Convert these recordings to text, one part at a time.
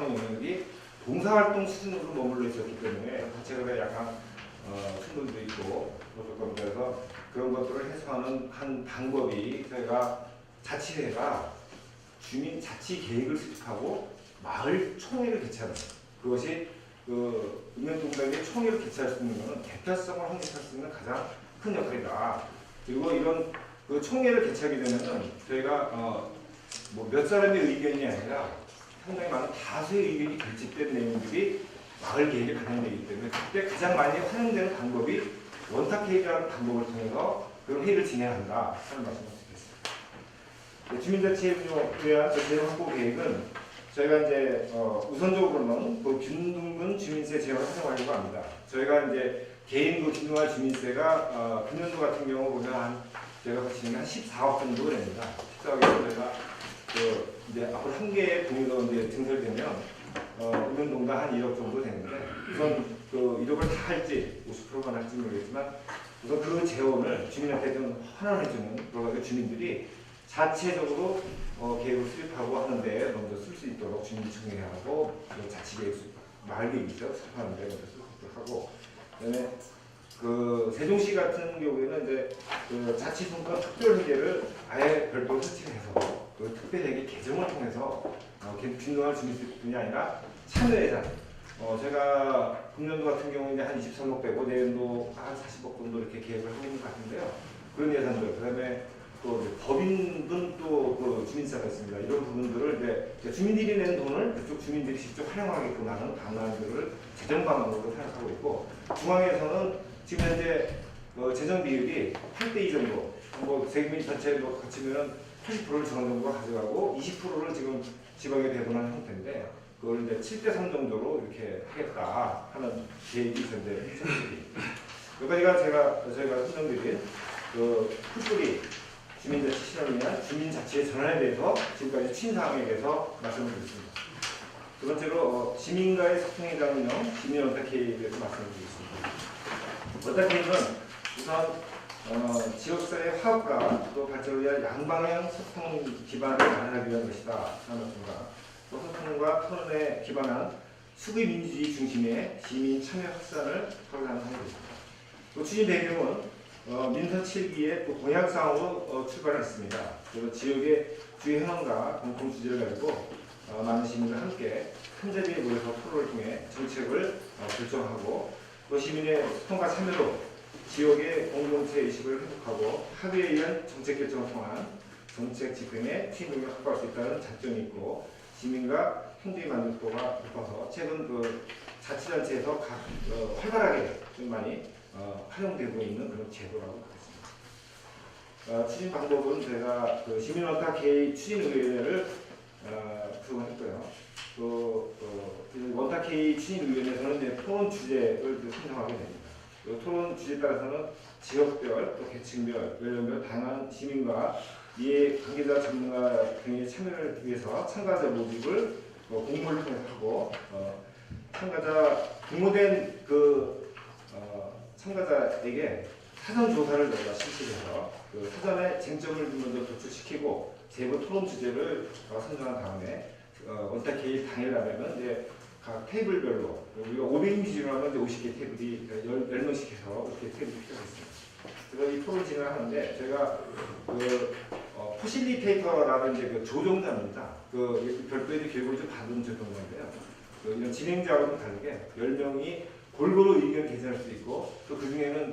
하는 영역이 봉사활동 수준으로 머물러 있었기 때문에 자체가 약간 충돌도 있고 그래서 그런 것들을 해소하는 한 방법이 저희가 자치회가 주민 자치 계획을 수립하고 마을 총회를 개최하는 그것이 그 읍면동작의 총회를 개최할 수 있는 것은 대표성을 확립할 수 있는 가장 큰 역할이다. 그리고 이런 그 총회를 개최하게 되면은 저희가 뭐 몇 사람의 의견이 아니라 상당히 많은 다수의 의견이 결집된 내용들이 마을 계획에 반영되기 때문에 그때 가장 많이 활용되는 방법이 원탁회의라는 방법을 통해서 그런 회의를 진행한다 하는 말씀을 드리겠습니다. 주민자치에 대한 재원 확보 계획은 저희가 이제 우선적으로는 그 균등분 주민세 재원을 활용하려고 합니다. 저희가 이제 개인 그 균등한 주민세가 금년도 같은 경우 보면 제가 보시면 한 14억 정도 됩니다. 14억에서 저희가 그 이제 앞으로 한 개의 동의가 이제 증설되면 읍면동당 한 1억 정도 되는데 우선 그 1억을 다 할지 50%만 할지 모르겠지만 우선 그 재원을 주민한테 좀 환원해주는 그런 주민들이 자체적으로 계획을 수립하고 하는데 먼저 쓸 수 있도록 주민청회하고 자치계획 마을계획이죠 수립하는데 먼저 쓰도록 하고 그다음에 그 세종시 같은 경우에는 이제 그 자치분권 특별회계를 아예 별도로 설치해서 그 특별회계 개정을 통해서 균등한 주민들뿐이 아니라 참여예산 제가 금년도 같은 경우에 한 23억 빼고 내년도 한 40억 정도 이렇게 계획을 하고 있는 것 같은데요. 그런 예산들 그다음에 또 법인분 또 그 주민세가 있습니다. 이런 부분들을 이제 주민들이 내는 돈을 그쪽 주민들이 직접 활용하게끔 하는 방안들을 재정 방안으로 생각하고 있고 중앙에서는 지금 현재 재정 비율이 8대2 정도, 뭐 세금 전체로 거치면 80%를 중앙 정부가 가져가고 20%를 지금 지방에 배분하는 형태인데 그걸 이제 7대3 정도로 이렇게 하겠다 하는 계획이 있는데 여기까지가 저희가 설명드린 그 풀뿌리 주민자치 실현을 위한 주민자치의 전환에 대해서 지금까지 추진 사항에 대해서 말씀을 드렸습니다. 두 번째로 시민과의 소통에 대한 운영, 시민 원탁회의에 대해서 말씀을 드리겠습니다. 원탁회의는 우선 지역사회 화합과 또 발전을 위한 양방향 소통 기반을 마련하기 위한 것이다 하는 것입니다. 또 소통과 토론에 기반한 수기 민주주의 중심의 시민 참여 확산을 설계하는 것입니다. 또 추진 배경은 민선 7기의 또 공약사항으로 출발했습니다. 그리고 지역의 주요 현황과 공통 주제를 가지고 많은 시민과 함께 큰 자리에 모여서 토론을 통해 정책을 결정하고 또 시민의 소통과 참여로 지역의 공동체 의식을 회복하고 합의에 의한 정책 결정을 통한 정책 집행에 팀을 확보할 수 있다는 장점이 있고 시민과 행정의 만족도가 높아서 최근 그 자치단체에서 활발하게 좀 많이 활용되고 있는 그런 제도라고 하겠습니다. 추진 방법은 제가 그 시민원탁회의 추진위원회를 구성했고요. 또 원탁회의 추진위원회에서는 이제 토론 주제를 선정하게 됩니다. 토론 주제에 따라서는 지역별, 또 계층별, 연령별 다양한 시민과 이해 관계자 전문가 등의 참여를 위해서 참가자 모집을 공모를 통해서 하고 참가자 공모된 그 참가자에게 사전 조사를 저희가 실시해서 그 사전에 쟁점을 먼저 도출시키고 세부 토론 주제를 선정한 다음에 원탁회의 당일날에는 이제 각 테이블별로 우리가 500인 기준으로 하면 이제 50개 테이블이 10명씩 해서 이렇게 테이블이 필요가 있습니다. 그래서 이 토론 진행을 하는데 제가 그 포실리테이터라는 이제 그 조종자입니다. 그 별도의 교육을 좀 받은 조종자인데요. 이런 진행자와는 다르게 10명이 골고루 의견 개진할 수 있고 또 그 중에는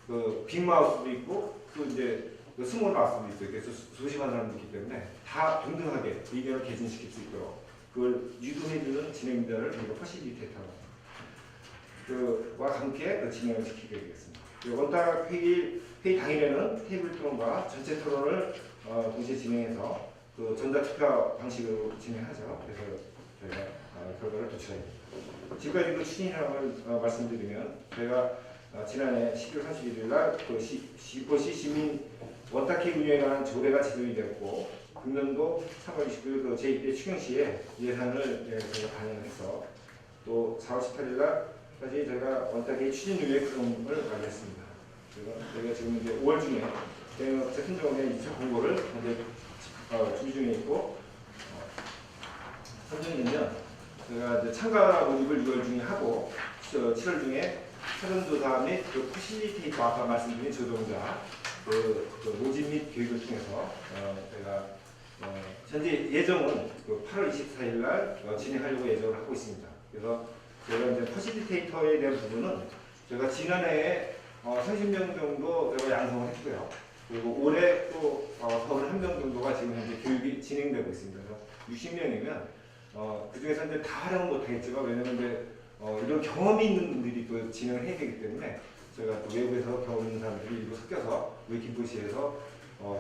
그 빅마우스도 있고 또 이제 그 스몰 마우스도 있어요. 그래서 소심한 사람도 있기 때문에 다 동등하게 의견을 개진시킬 수 있도록 그걸 유도해주는 진행자를 저희가 퍼실리테이터와 함께 진행을 시키게 되겠습니다. 원탁 회의 당일에는 테이블 토론과 전체 토론을 동시에 진행해서 그 전자투표 방식으로 진행하죠. 그래서 저희가 결과를 도출합니다. 지금까지 그 추진이라고 말씀드리면 저희가 지난해 12월 31일 날 그 시포시 시민 원탁회의 운영에 관한 조례가 제정이 되었고 금년도 3월 29일 그 제2대 추경시에 예산을 저희가 반영해서 또 4월 18일 날까지 저희가 원탁회의 추진위원회 구성을 완료했습니다. 저희가 지금 이제 5월 중에 재선정원의 2차 공고를 현재 준비 중에 있고 선정이 되면 제가 이제 참가 모집을 6월 중에 하고 7월 중에 사전조사 및 그 퍼실리테이터 아까 말씀드린 조정자 그 모집 및 교육을 통해서 제가 현재 예정은 그 8월 24일 날 진행하려고 예정을 하고 있습니다. 그래서 제가 이제 퍼실리테이터에 대한 부분은 제가 지난해에 30명 정도 제가 양성을 했고요. 그리고 올해 또 31명 정도가 지금 현재 교육이 진행되고 있습니다. 그래서 60명이면 그 중에서 이제 다 활용은 못하겠지만 왜냐면 이제 이런 경험이 있는 분들이 또 진행을 해야 되기 때문에 저희가 또 외부에서 경험 있는 사람들이 일부 섞여서 우리 김포시에서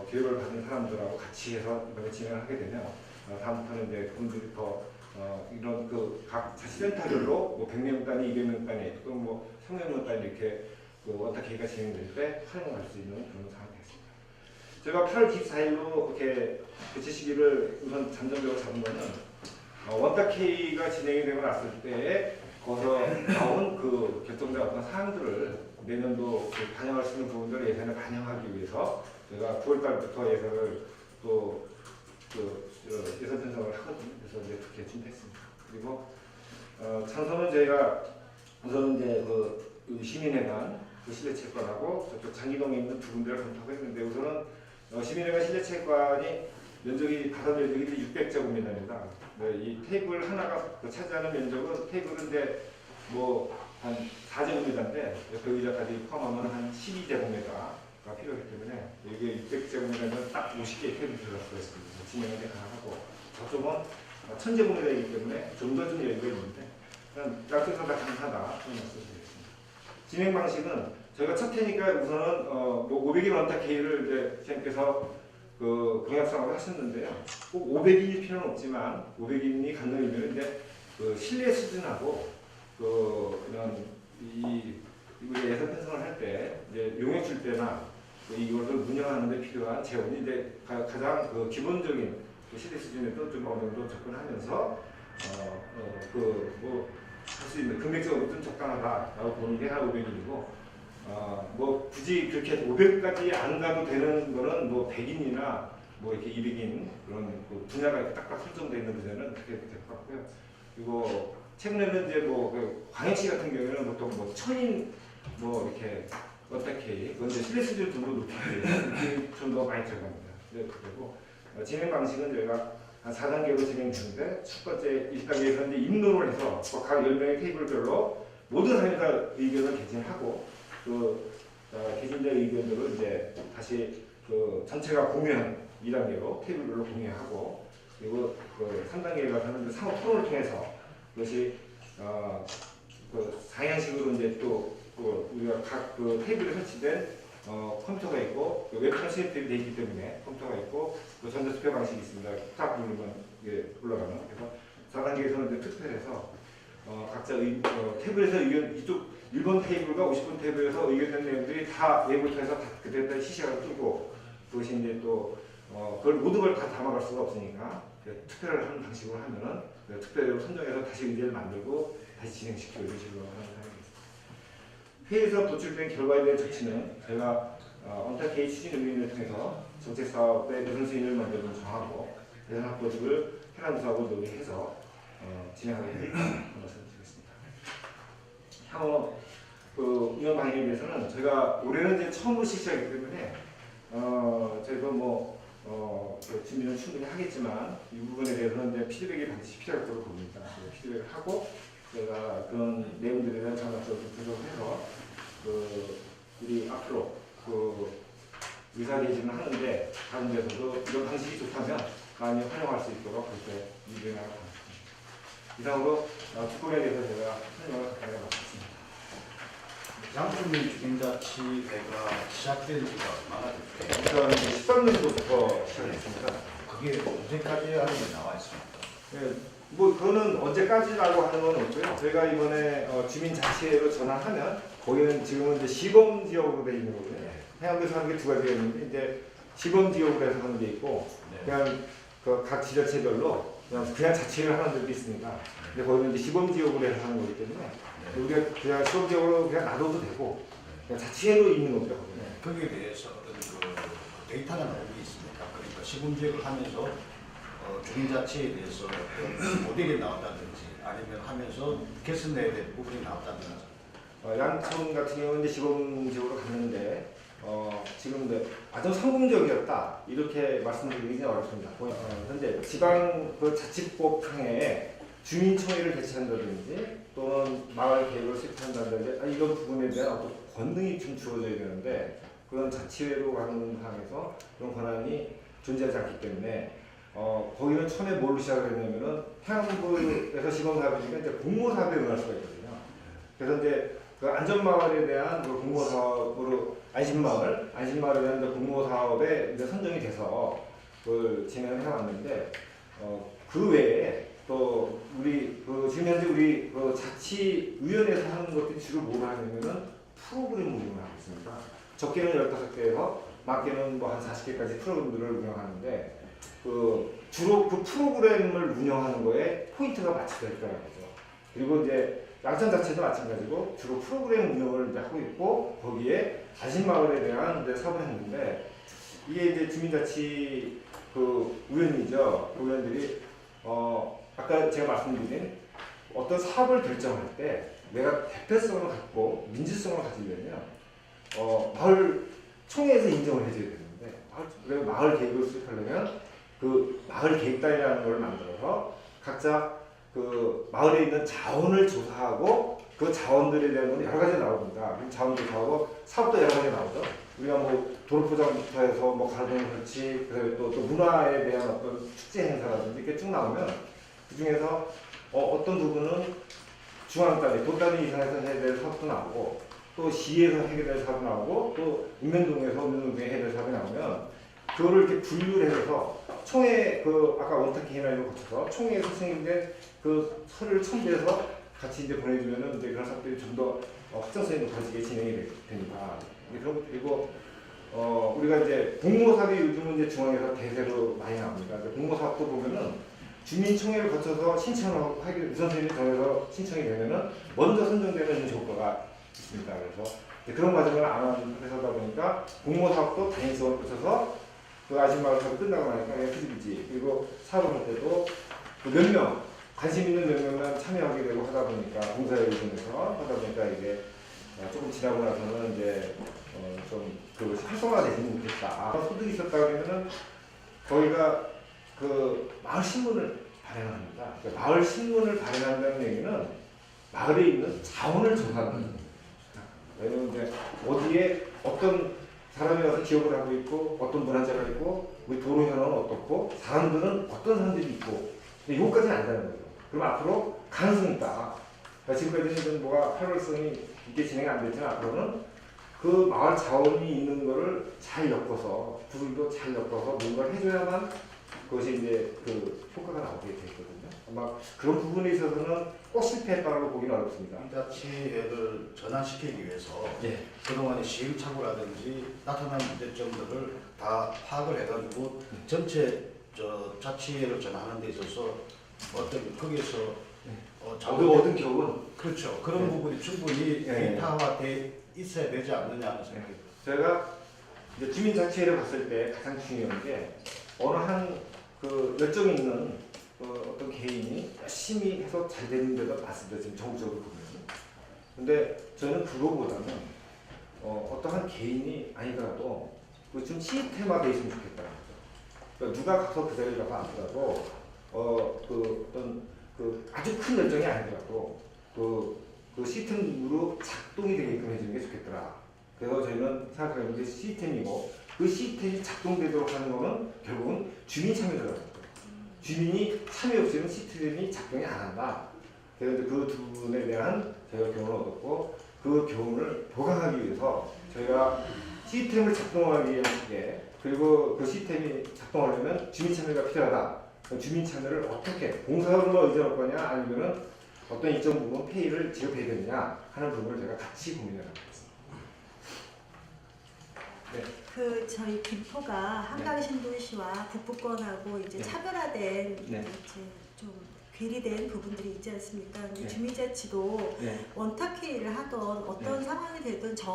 교육을 받은 사람들하고 같이 해서 이번에 진행을 하게 되면 다음부터는 이제 그분들이 더 이런 그 각 자치센터별로 뭐 100명 단위, 200명 단위, 또는 뭐 300명 단위 이렇게 그 원탁회의가 진행될 때 활용할 수 있는 그런 상황이 됐습니다. 제가 8월 24일로 이렇게 개최 시기를 우선 잠정적으로 잡은 거는 원탁회의가 진행이 되고 났을 때 거기서 나온 그 결정된 어떤 사항들을 내년도 반영할 수 있는 부분들을 예산에 반영하기 위해서 저희가 9월달부터 예산을 또 예산 편성을 하거든요. 그래서 이제 그렇게 준비했습니다. 그리고 찬성은 저희가 우선 이제 그 시민회관 그 실내체육관하고 저쪽 장기동에 있는 두 군데를 검토하고 했는데 우선은 시민회관 실내체육관이 면적이 바다 면적이 600제곱미터입니다. 이 테이블 하나가 차지하는 면적은 테이블인데 뭐 한 4제곱미터인데 그 의자까지 포함하면 한 12제곱미터가 필요하기 때문에 이게 600제곱미터면 딱 50개의 테이블 들어갈 수가 있습니다. 진행이 가능하고 저쪽은 1000제곱미터이기 때문에 좀 더 좀 여유가 있는데 양쪽에서 다 가능하다 그런 말씀드리겠습니다. 진행 방식은 저희가 첫 해니까 우선은 뭐 500인 원탁회의를 이제 시장님께서 그 공약상으로 하셨는데요. 꼭 500인일 필요는 없지만 500인이 가능하면 이제 그 실내 수준하고 그 이런 우리 예산 편성을 할 때 이제 용역 줄 때나 이것을 운영하는 데 필요한 재원이 이제 가장 그 기본적인 그 실내 수준에도 좀 어느 정도 접근하면서 뭐 할 수 있는 금액적으로 좀 적당하다라고 보는 게 한 500인이고 뭐 굳이 그렇게 500까지 안 가도 되는 거는 뭐 100인이나 뭐 이렇게 200인 그런 그 분야가 이렇게 딱딱 설정되어 있는 분야는 그렇게 될 것 같고요. 그리고 최근에는 이제 뭐 광역시 같은 경우에는 보통 뭐 1000인 뭐 이렇게 어떻게 그건 이제 실내 수준 좀 더 높이게 좀 더 많이 들어갑니다. 그리고 진행 방식은 저희가 한 4단계로 진행되는데 첫 번째 1단계에서 이제 입론을 해서 각 10명의 테이블별로 모든 사람이 의견을 개진하고 그 개진자 의견들을 이제 다시 그 전체가 공유한 2단계로 테이블별로 공유하고 그리고 그 3단계에 가서는 상호 토론을 통해서 그것이 그 상향식으로 이제 또 우리가 각 그 테이블에 설치된 컴퓨터가 있고 웹처럼 시스템이 되어 있기 때문에 컴퓨터가 있고 또 전자투표 방식이 있습니다. 딱 누르면 이게 올라가는. 그래서 4단계에서는 이제 투표를 해서 각자 테이블에서 의견 이쪽 1번 테이블과 50번 테이블에서 의견된 내용들이 다 외부부터 해서 다 그대로 시시각을 뜨고 그것이 이제 또 그걸 모든 걸 다 담아갈 수가 없으니까 투표를 하는 방식으로 하면은 투표대로 선정해서 다시 의견을 만들고 다시 진행시키고 이런 식으로 하는 상황입니다. 회의에서 도출된 결과에 대한 조치는 저희가 언택회의 추진 의견을 통해서 정책사업의 우선순위를 먼저 좀 정하고 예산 확보집을 해란조사하고 논의해서 진행하겠다는 말씀드리겠습니다. 향후 그 운영 방향에 대해서는 저희가 올해는 이제 처음으로 실시하기 때문에 저희가 뭐 준비는 충분히 하겠지만 이 부분에 대해서는 이제 피드백이 반드시 필요할 거로 봅니다. 피드백을 하고 저희가 그런 내용들에 대한 전략적으로 분석을 해서 우리 앞으로 의사개진을 하는데 다른 데서도 이런 방식이 좋다면 많이 활용할 수 있도록 그렇게 유도해 나갈 것 같습니다. 이상으로 특권에 대해서 제가 설명을 간단히 마쳤습니다. 장충민 주민자치회가 시작된 지가 얼마나 됐어요? 일단 13년도부터 시작했습니다. 그게 언제까지 하는 게 나와 있습니까? 네, 뭐 그거는 언제까지라고 하는 건 없고요. 저희가 이번에 주민자치회로 전환하면 거기는 지금은 이제 시범 지역으로 되어 있는 거고요. 해양도에서 하는 게 두 가지가 있는데 이제 시범 지역으로 해서 하는 게 있고 그냥 각 지자체별로 그냥 자치회를 하는 데도 있습니다. 근데 거기는 이제 시범 지역으로 해서 하는 거기 때문에 우리가 그냥 시범 지역으로 그냥 놔둬도 되고 그냥 자치회로 있는 거죠. 거기에 대해서 어떤 그 데이터가 나오는 게 있습니까? 그러니까 시범 지역을 하면서 주민자치에 대해서 어떤 모델이 나왔다든지 아니면 하면서 개선해야 될 부분이 나왔다든지. 양천 같은 경우는 이제 시범적으로 갔는데 지금 이제 아주 성공적이었다 이렇게 말씀드리기는 어렵습니다. 현재 지방 그 자치법 상에 주민총회를 개최한다든지 또는 마을 계획을 수립한다든지 이런 부분에 대한 어떤 권능이 좀 주어져야 되는데 그런 자치회로 가는 상에서 그런 권한이 존재하지 않기 때문에 거기는 처음에 뭘로 시작을 했냐면은 행안부에서 시범사업이니까 이제 공모사업에 응할 수가 있거든요. 그래서 이제 그 안전마을에 대한 그 공모사업으로 안심마을에 대한 이제 공모사업에 이제 선정이 돼서 그걸 진행을 해왔는데 그 외에 또 우리 지금 현재 우리 자치위원회에서 하는 것들이 주로 뭘 하냐면은 프로그램 운영을 하고 있습니다. 적게는 15개에서 많게는 뭐 한 40개까지 프로그램들을 운영하는데 주로 그 프로그램을 운영하는 거에 포인트가 맞춰져 있다는 거죠. 그리고 이제 양천 자체도 마찬가지고 주로 프로그램 운영을 이제 하고 있고 거기에 안심마을에 대한 이제 사업을 했는데 이게 이제 주민자치 위원이죠. 그 위원들이 아까 제가 말씀드린 어떤 사업을 결정할 때 내가 대표성을 갖고 민주성을 가지려면 마을 총회에서 인정을 해줘야 되는데 마을 계획을 수립하려면 그 마을 계획단이라는 걸 만들어서 각자 그 마을에 있는 자원을 조사하고 그 자원들에 대한 건 여러 가지 나옵니다. 자원 조사하고 사업도 여러 가지 나오죠. 우리가 뭐 도로 포장부터 해서 뭐 가로등 설치, 그다음에 또 문화에 대한 어떤 축제 행사라든지 이렇게 쭉 나오면 그 중에서 어떤 부분은 중앙 단위, 도 단위 이상에서 해야 될 사업도 나오고 또 시에서 해결될 사업이 나오고 또 읍면동에 해결될 사업이 나오면 그거를 이렇게 분류를 해서 총회 아까 원탁 개인화를 거쳐서 총회에서 승인된 그 서류를 첨부해서 같이 이제 보내주면은 이제 그런 사업들이 좀 더 확장성이 높아지게 진행이 됩니다. 그리고 우리가 이제 공모사업이 요즘은 이제 중앙에서 대세로 많이 나옵니다. 공모사업도 보면은 주민총회를 거쳐서 신청을 하기 우선순위를 정해서 신청이 되면은 먼저 선정되는 효과가 있습니다. 그래서 그런 과정을 안 하는 회사다 보니까 공모사업도 단일성을 거쳐서 그 아줌마가 사업이 끝나고 나니까 그냥 흐지부지. 그리고 사업을 할 때도 몇 명, 관심 있는 몇 명만 참여하게 되고 하다 보니까 공사에 의존해서 하다 보니까 이게 조금 지나고 나서는 이제 좀 그것이 활성화되지 못했다. 소득이 있었다 그러면은 거기가 그 마을 신문을 발행합니다. 그러니까 마을 신문을 발행한다는 얘기는 마을에 있는 자원을 조사하는 겁니다. 왜냐면 이제 어디에 어떤 사람이 와서 기업을 하고 있고 어떤 문화재가 있고 우리 도로 현황은 어떻고 사람들은 어떤 사람들이 있고 이것까지는 안다는 거죠. 그럼 앞으로 가능성이 있다. 지금까지는 뭐가 활발성이 있게 진행이 안 됐지만 앞으로는 그 마을 자원이 있는 거를 잘 엮어서 부들도 잘 엮어서 뭔가를 해줘야만 그것이 이제 그 효과가 나오게 되거든요. 아마 그런 부분에 있어서는 꼭 실패했다고 보기는 어렵습니다. 주민자치를 전환시키기 위해서 예. 그동안의 시행착오라든지 나타난 문제점들을 다 파악을 해가지고 전체 자치회를 전환하는 데 있어서 어떤 거기에서 얻은 교훈 그렇죠. 그런 네. 부분이 충분히 데이터화돼 있어야 되지 않느냐 하는 생각이 들어요. 제가 이제 주민자치회를 봤을 때 가장 중요한 게 어느 한 그 열정이 있는 어떤 개인이 열심히 해서 잘 되는 데가 맞습니다. 지금 전국적으로 보면. 근데 저는 그거보다는 어떠한 개인이 아니더라도 좀 시스템화되어 있으면 좋겠다는 거죠. 그러니까 누가 가서 그 자리에 가서 앉더라도 어떤 아주 큰 열정이 아니더라도 그 시스템으로 작동이 되게끔 해주는 게 좋겠더라. 그래서 저희는 생각하는 게 시스템이고 그 시스템이 작동되도록 하는 거는 결국은 주민 참여더라고요. 주민이 참여 없이는 시스템이 작동이 안 한다. 그래서 그 두 부분에 대한 저희가 교훈을 얻었고 그 교훈을 보강하기 위해서 저희가 시스템을 작동하기 위해 그리고 그 시스템이 작동하려면 주민 참여가 필요하다. 주민 참여를 어떻게 공사로만 의존할 거냐 아니면은 어떤 일정 부분 페이를 지급해야겠느냐 하는 부분을 제가 같이 고민을 하고 있습니다. 네. 저희 김포가 한강 신도시와 북부권하고 이제 네. 차별화된 네. 이제 좀 괴리된 부분들이 있지 않습니까? 근데 네. 주민자치도 네. 원탁회의를 하던 어떤 네. 상황이 되든 제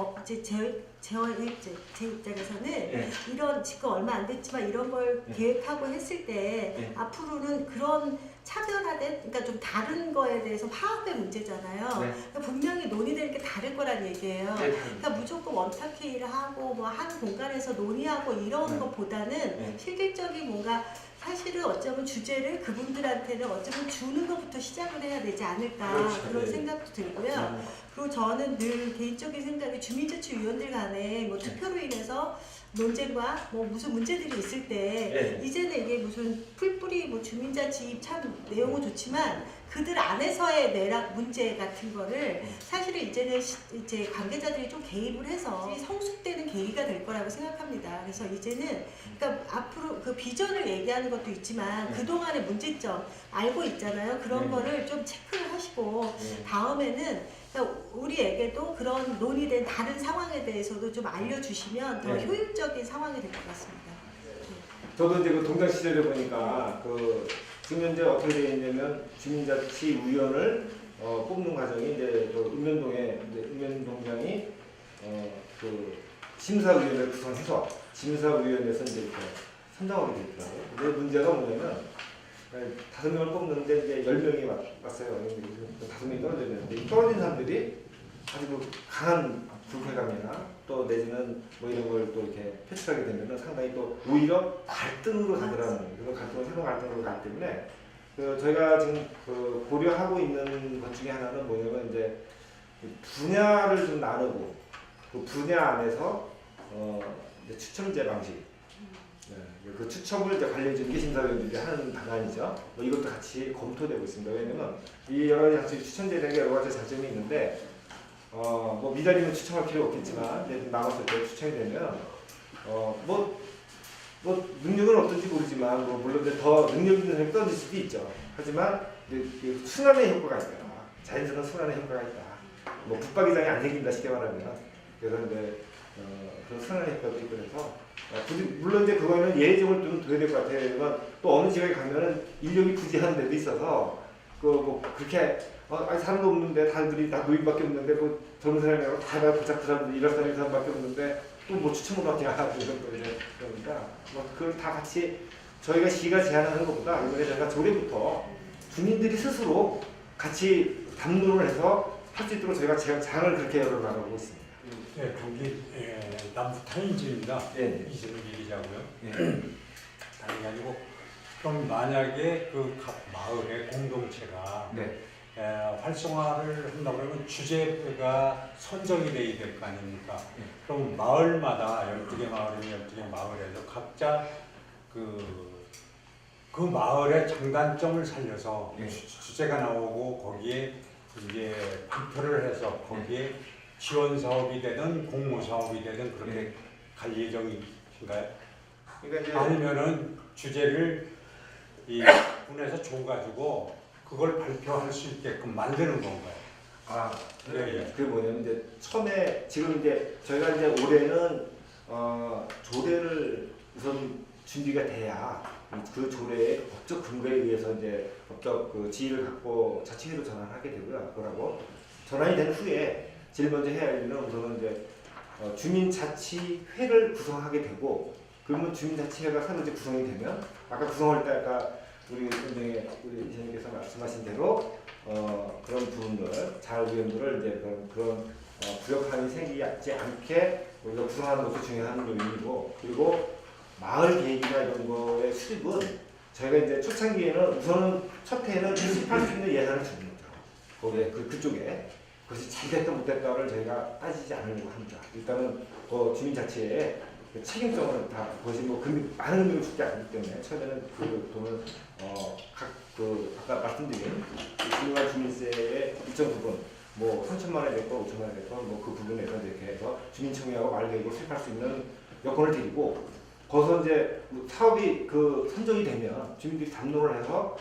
입장에서는 네. 이런 지금 얼마 안 됐지만 이런 걸 네. 계획하고 했을 때 네. 앞으로는 그런 차별화된, 그러니까 좀 다른 거에 대해서 화합의 문제잖아요. 네. 그러니까 분명히 논의될 게 다를 거란 얘기예요. 네. 그러니까 무조건 원탁회의를 하고 뭐 한 공간에서 논의하고 이런 네. 것보다는 네. 실질적인 뭔가 사실은 어쩌면 주제를 그분들한테는 어쩌면 주는 것부터 시작을 해야 되지 않을까 그렇죠. 그런 네. 생각도 들고요. 그리고 저는 늘 개인적인 생각이 주민자치위원들 간에 뭐 투표로 인해서 논쟁과 뭐 무슨 문제들이 있을 때 네. 이제는 이게 무슨 풀뿌리 뭐 주민자치 참 내용은 좋지만 그들 안에서의 내락 문제 같은 거를 사실은 이제는 이제 관계자들이 좀 개입을 해서 성숙되는 계기가 될 거라고 생각합니다. 그래서 이제는 그러니까 앞으로 그 비전을 얘기하는 것도 있지만 네. 그동안의 문제점 알고 있잖아요. 그런 네. 거를 좀 체크를 하시고 네. 다음에는 그러니까 우리에게도 그런 논의된 다른 상황에 대해서도 좀 알려주시면 더 네. 효율적인 상황이 될 것 같습니다. 저도 이제 그 동장 시절에 보니까 그 지금 현재 어떻게 되어 있냐면 주민자치위원을 뽑는 과정이 이제 그 읍면동에 이제 읍면동장이 그 심사위원회를 구성해서 심사위원회에서 이제 이렇게 선정하게 되더라고요. 근데 문제가 뭐냐면 5명을 뽑는데 이제 10명이 왔어요. 5명이 떨어졌는데 이 떨어진 사람들이 아주 그 강한 불쾌감이나 또 내지는 뭐 이런 걸 또 이렇게 표출하게 되면은 상당히 또 오히려 갈등으로 가더라는 그런 갈등을 새로운 갈등으로 가기 때문에 그 저희가 지금 그 고려하고 있는 것 중에 하나는 뭐냐면 이제 분야를 좀 나누고 그 분야 안에서 이제 추첨제 방식 네, 그 추첨을 이제 관리해주는 게 심사위원들이 하는 방안이죠. 뭐 이것도 같이 검토되고 있습니다. 왜냐면 이 여러 가지 장점이 추천제에 여러 가지 장점이 있는데 뭐 미달이면 추첨할 필요 없겠지만 이제 남았을 때 추첨이 되면 뭐 능력은 어떤지 모르지만 뭐 물론 이제 더 능력 있는 사람이 떨어질 수도 있죠. 하지만 이제 순환의 효과가 있다. 자연스러운 순환의 효과가 있다. 뭐 붙박이장이 안 생긴다 쉽게 말하면 그래서 이제 그런 순환의 효과도 있고 그래서 물론 이제 그거는 예정을 좀 둬야 될 것 같아요. 또 어느 지역에 가면은 인력이 부재한 데도 있어서 그 뭐 그렇게 아니 사람도 없는데 다들이 다 노인밖에 없는데 뭐 젊은 사람이라고 다 붙잡고 사람들 일할 사람밖에 없는데 또 뭐 추첨으로 하냐 이런 거 이제 그러니까 뭐 그걸 다 같이 저희가 시가 제안하는 것보다 이번에 저희가 조례부터 주민들이 스스로 같이 담론을 해서 할 수 있도록 저희가 장을 그렇게 열어나가고 있습니다. 네, 경기 남부 타임즈입니다. 네. 이승기 기자고요. 네. 다름이 아니고 그럼 만약에 그 각 마을의 공동체가 네. 활성화를 한다고 그러면 주제가 선정이 돼야 될 거 아닙니까? 네. 그럼 마을마다 12개 마을이면 12개 마을에서 각자 그 마을의 장단점을 살려서 네. 주제가 나오고 거기에 이제 발표를 해서 거기에 지원 사업이 되든 공모 사업이 되든 그렇게 네. 갈 예정이신가요? 그러니까 이제 아니면은 주제를 이 군에서 줘가지고 그걸 발표할 수 있게끔 만드는 건가요? 예. 그게 뭐냐면 이제 처음에 지금 이제 저희가 이제 올해는 조례를 우선 준비가 돼야 그 조례의 법적 근거에 의해서 이제 법적 그 지위를 갖고 자치회로 전환하게 되고요. 그러고 전환이 된 후에 제일 먼저 해야 할 일은 우선은 이제 주민자치회를 구성하게 되고 그러면 주민자치회가 새로 이제 구성이 되면 아까 구성할 때 아까 우리 이사님께서 말씀하신 대로 그런 부분들 자율위원들을 이제 그런 부역함이 생기지 않게 우리가 구성하는 것도 중요한 요인이고 그리고 마을 계획이나 이런 거의 수립은 저희가 이제 초창기에는 우선은 첫 해에는 수립할 수 있는 예산을 주는 거죠. 거기에 그쪽에 그것이 잘 됐다 못 됐다를 저희가 따지지 않으려고 합니다. 일단은 주민자치에 그 책임성을 다 그것이 뭐 많은 금액을 주지 않기 때문에 처음에는 그 돈을 아까 말씀드린 중요한 주민세의 일정 부분 뭐 3천만 원이 됐건 5천만 원이 됐건 뭐 그 부분에서 이렇게 해서 주민청약하고 마을계획을 수립할 수 있는 여건을 드리고 거기서 이제 사업이 그 선정이 되면 주민들이 담론을 해서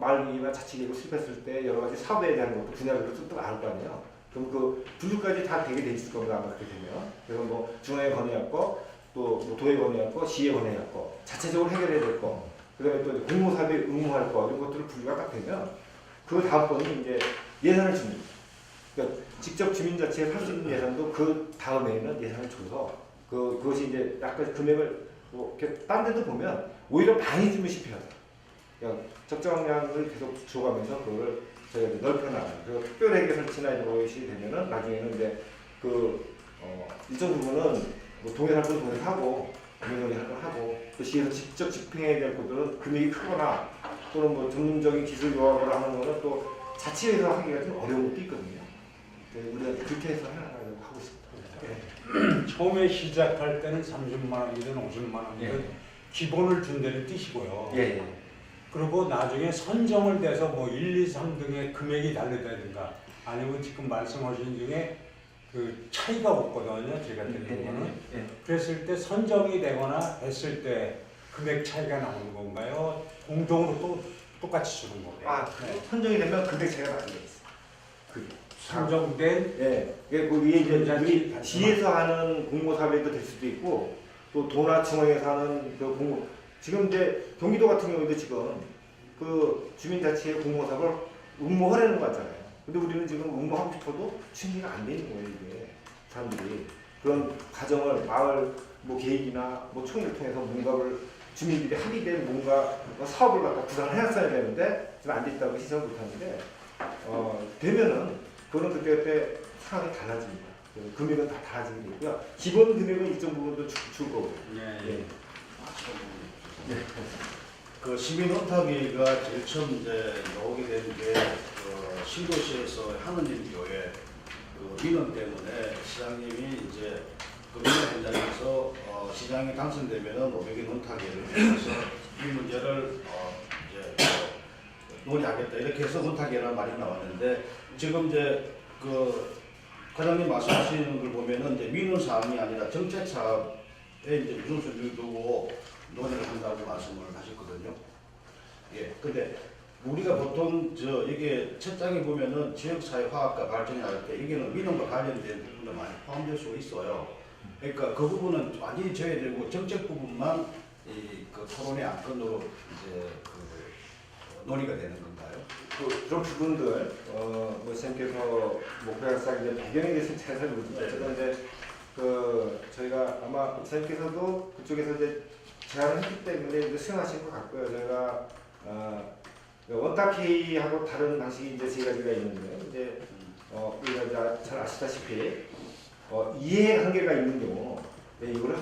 마을계획이나 자치계획을 수립했을 때 여러 가지 사업에 대한 것도 분야별로 또 나올 거 아니에요. 그럼 그 분류까지 다 되게 돼 있을 겁니다. 아마 그렇게 되면. 그래서 뭐 중앙에 건의할 거, 또 뭐 도에 건의할 거, 시에 건의할 거, 자체적으로 해결해야 될 거. 그다음에 또 이제 공모사업에 응모할 거 이런 것들을 분류가 딱 되면 그 다음번에 이제 예산을 줍니다. 그러니까 직접 주민자치에 할 수 있는 예산도 그 다음에는 예산을 줘서 그것이 이제 약간 금액을 뭐 이렇게 딴 데도 보면 오히려 많이 주면 실패하다. 그러니까 적정량을 계속 줘가면서 그거를 저희가 이제 넓혀나가요. 그래서 특별회계 설치나 이런 것이 되면은 나중에는 이제 일정 부분은 뭐 동해살 건 동해서 하고 공연놀이 할 건 하고 또 시에서 직접 집행해야 될 것들은 금액이 크거나 또는 뭐 전문적인 기술 요하거나 하는 거는 또 자치에서 하기가 좀 어려운 것도 있거든요. 우리가 그렇게 해서 해나가려고 하고 있습니다. 처음에 시작할 때는 30만 원이든 50만 원이든 예. 기본을 준다는 뜻이고요. 예. 그리고 나중에 선정을 돼서 뭐 1, 2, 3등의 금액이 다르다든가 아니면 지금 말씀하신 중에 그 차이가 없거든요. 제가 듣는 거는. 그랬을 때 선정이 되거나 했을 때 금액 차이가 나오는 건가요? 공동으로 또 똑같이 주는 건가요? 선정이 되면 금액 차이가 나게 있어요. 선정된 예, 거기에 이제 우리 지에서 하는 공모사업도 될 수도 있고 또 도나 중앙에서 하는 그 공모 지금 이제 경기도 같은 경우에도 지금 그 주민자치의 공모사업을 응모하려는 거 같잖아요. 근데 우리는 지금 응모하고 싶어도 준비가 안 되는 거예요, 이게 사람들이 그런 과정을 마을 뭐 계획이나 뭐 총회를 통해서 뭔가를 주민들이 합의된 뭔가 사업을 갖다 구상을 해놨어야 되는데 지금 안 됐다고 시작을 못하는데 되면은 그거는 그때 상황이 달라집니다. 금액은 다 달라지게 되고요. 기본 금액은 일정 부분도 줄 거고요. 예. 그 시민원탁위가 제일 처음 이제 나오게 된 게 신도시에서 하느님 교회 그 민원 때문에 시장님이 이제 그 민원 현장에서 시장이 당선되면은 500인 원탁위를 통해서 이 문제를 이제 논의하겠다 이렇게 해서 원탁위라는 말이 나왔는데 지금 이제 그 과장님 말씀하시는 걸 보면은 이제 민원 사항이 아니라 정책 사업에 이제 우선순위를 두고 논의를 한다고 말씀을 하셨거든요. 예. 근데 우리가 보통 이게 첫 장에 보면은 지역사회 화합과 발전을 할 때 이게는 민원과 관련된 부분도 많이 포함될 수 있어요. 그러니까 그 부분은 완전히 제외되고 정책 부분만 그 토론의 안건으로 이제 그 논의가 되는 건가요? 그런 부분들 뭐 선생님께서 목표학상 이제 배경에 대해서 잘 모르지만 제가 이제 저희가 아마 선생님께서도 그쪽에서 이제 제안을 했기 때문에 이제 수용하신 것 같고요. 저희가 원탁회의하고 다른 방식이 이제 세 가지가 있는데 이제 우리가 이제 잘 아시다시피 이해관계가 있는 경우 이거를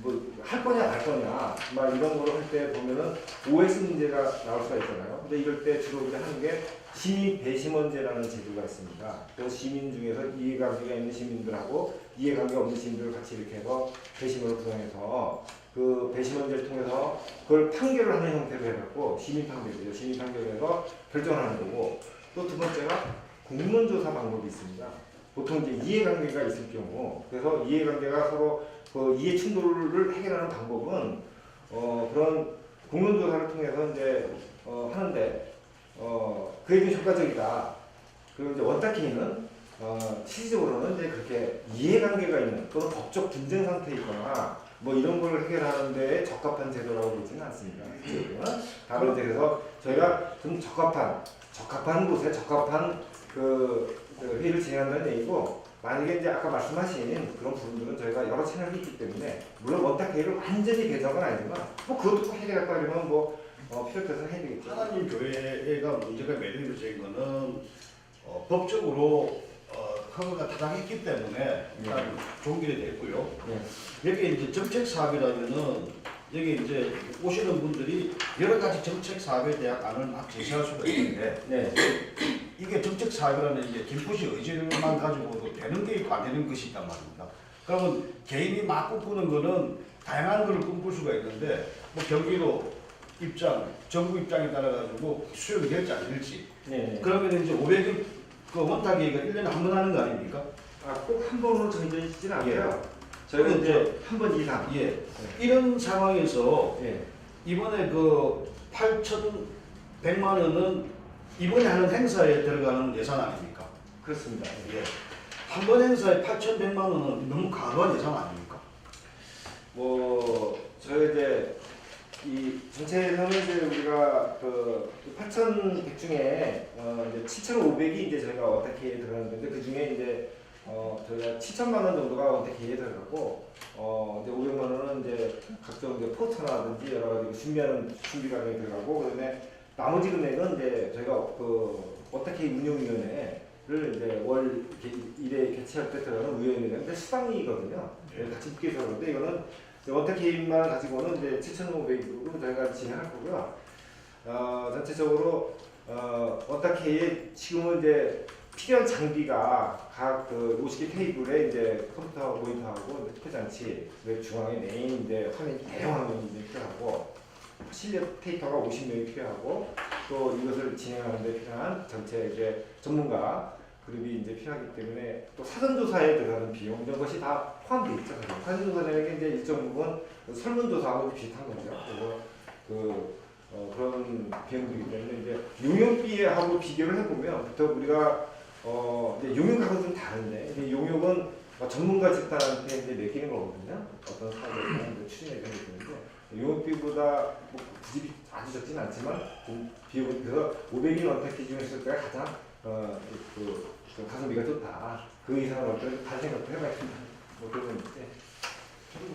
뭐 할 거냐 말 거냐 막 이런 거를 할 때 보면은 OX 문제가 나올 수가 있잖아요. 근데 이럴 때 주로 우리가 하는 게 시민 배심원제라는 제도가 있습니다. 그래서 시민 중에서 이해관계가 있는 시민들하고 이해관계가 없는 시민들을 같이 이렇게 해서 배심원을 구성해서 그 배심원제를 통해서 그걸 판결을 하는 형태로 해갖고 시민 판결이죠. 시민 판결에서 결정하는 거고 또 두 번째가 공론조사 방법이 있습니다. 보통 이제 이해관계가 있을 경우 그래서 이해관계가 서로 그 이해 충돌을 해결하는 방법은 그런 공론조사를 통해서 이제 하는데 그게 좀 효과적이다. 그리고 이제 원탁회의는 실질적으로는 이제 그렇게 이해관계가 있는 또는 법적 분쟁 상태에 있거나 뭐 이런 걸 해결하는 데 적합한 제도라고 보지는 않습니다. 다른 이제 그래서 저희가 좀 적합한 곳에 적합한 그 회의를 진행한다는 얘기고 만약에 이제 아까 말씀하신 그런 부분들은 저희가 여러 채널이 있기 때문에 물론 원탁회의를 완전히 배제한 건 아니지만 뭐 그것도 꼭 해결할까 하려면 뭐 필요해서 해야 되겠죠. 하나님 교회가 문제가 매듭된 거는 법적으로 허가가 타당했기 때문에 일단 종결이 됐고요. 여기 이제 정책 사업이라면은 여기 이제 오시는 분들이 여러 가지 정책 사업에 대한 안을 막 제시할 수가 있는데 이게 정책 사업이라는 이제 김포시 의지만 가지고도 되는 게 있고 안 되는 것이 있단 말입니다. 그러면 개인이 막 꿈꾸는 거는 다양한 걸 꿈꿀 수가 있는데 뭐 경기도 입장, 정부 입장에 따라 가지고 수용이 될지 안 될지. 그러면 이제 500일 그 원탁회의가 1년에 한 번 하는 거 아닙니까? 꼭 한 번으로 정해지진 않고요. 저희가 이제 한 번 이상. 이런 상황에서 이번에 그 8,100만 원은 이번에 하는 행사에 들어가는 예산 아닙니까? 그렇습니다. 한 번 행사에 8,100만 원은 너무 과도한 예산 아닙니까? 저희 이제 이 전체에서는 이제 우리가 그 8,100 중에 이제 7,500이 이제 저희가 원택회에 들어가는 건데 그 중에 이제 저희가 7천만 원 정도가 원택회에 들어가고 이제 500만 원은 이제 각종 이제 포스터라든지 여러 가지 준비하는 준비 과정에 들어가고 그다음에 나머지 금액은 이제 저희가 그 원택회 운영위원회를 이제 월 1회 개최할 때 들어가는 위원회인데 수당이거든요. 같이 묶여서 그런데 이거는 원택회만 가지고는 이제 7,500으로 저희가 진행할 거고요. 전체적으로 원택회에 지금은 이제 필요한 장비가 각 그 50개 테이블에 이제 컴퓨터 모니터하고 투표 장치, 그 중앙에 메인 이제 화면이 대형 화면이 이제 필요하고 실력 테이터가 50명이 필요하고 또 이것을 진행하는 데 필요한 전체 이제 전문가 그룹이 이제 필요하기 때문에 또 사전조사에 들어가는 비용 이런 것이 다 포함되어 있죠. 사전조사라는 게 이제 일정 부분 설문조사하고 비슷한 거죠. 그래서 그런 비용들이기 때문에 이제 용역비하고 비교를 해보면 부터 우리가 이제 용역하고 좀 다른데 이제 용역은 전문가 집단한테 이제 맡기는 거거든요. 어떤 사업을 추진해 되는 건데 용역비보다 뭐 부집이 아주 적지는 않지만 비용이 그래서 500인 원택 기준에서 때가 가장 그 가성비가 좋다. 그 이상은 어떤 다른 생각도 해봐야 된다. 뭐 그런 건데.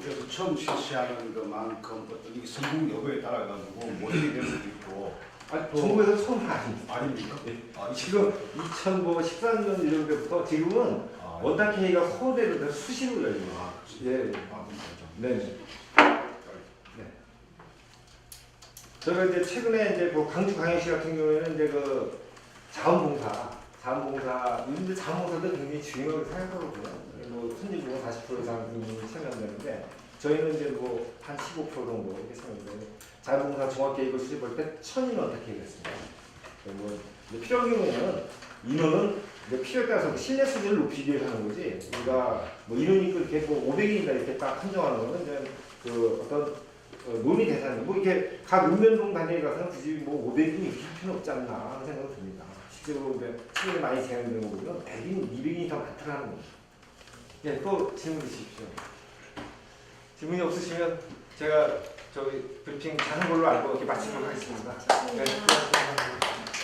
그래서 처음 실시하는 그만큼 어떤 이 성공 여부에 따라 가지고 모델이 될 수도 있고. 정부에서 처음은 아닙니다. 아닙니까? 지금 2014년 이런 때부터 지금은 원탁회의가 서울대로 수시로 열립니다. 예. 네. 저희가 이제 최근에 이제 뭐 광주 광역시 같은 경우에는 이제 그 자원봉사 요즘들 자원봉사도 굉장히 중요하게 생각하거든요. 뭐 선진국은 40% 이상 국민이 참여한다는데 저희는 이제 뭐 한 15% 정도 이렇게 참여하는데 자원봉사 종합계획을 수립할 때 1,000인 원탁회의가 있습니다. 뭐 이제 필요한 경우에는 인원은 이제 필요에 따라서 신뢰 수준을 높이기 위해서 하는 거지 우리가 뭐 인원이 이렇게 뭐 500인이다 이렇게 딱 한정하는 거는 이제 그 어떤 논의 대상이 뭐 이렇게 각 읍면동 단위에 가서는 굳이 뭐 500인이 이렇게 필요는 없지 않나 하는 생각이 듭니다. 실제로 이제 시간이 많이 제한되는 거 보면 100인, 200인이 더 많더라는 겁니다. 예, 또 질문 주십시오. 질문이 없으시면 제가 저기 브리핑 하는 걸로 알고 이렇게 마치도록 하겠습니다. 네, 고맙습니다.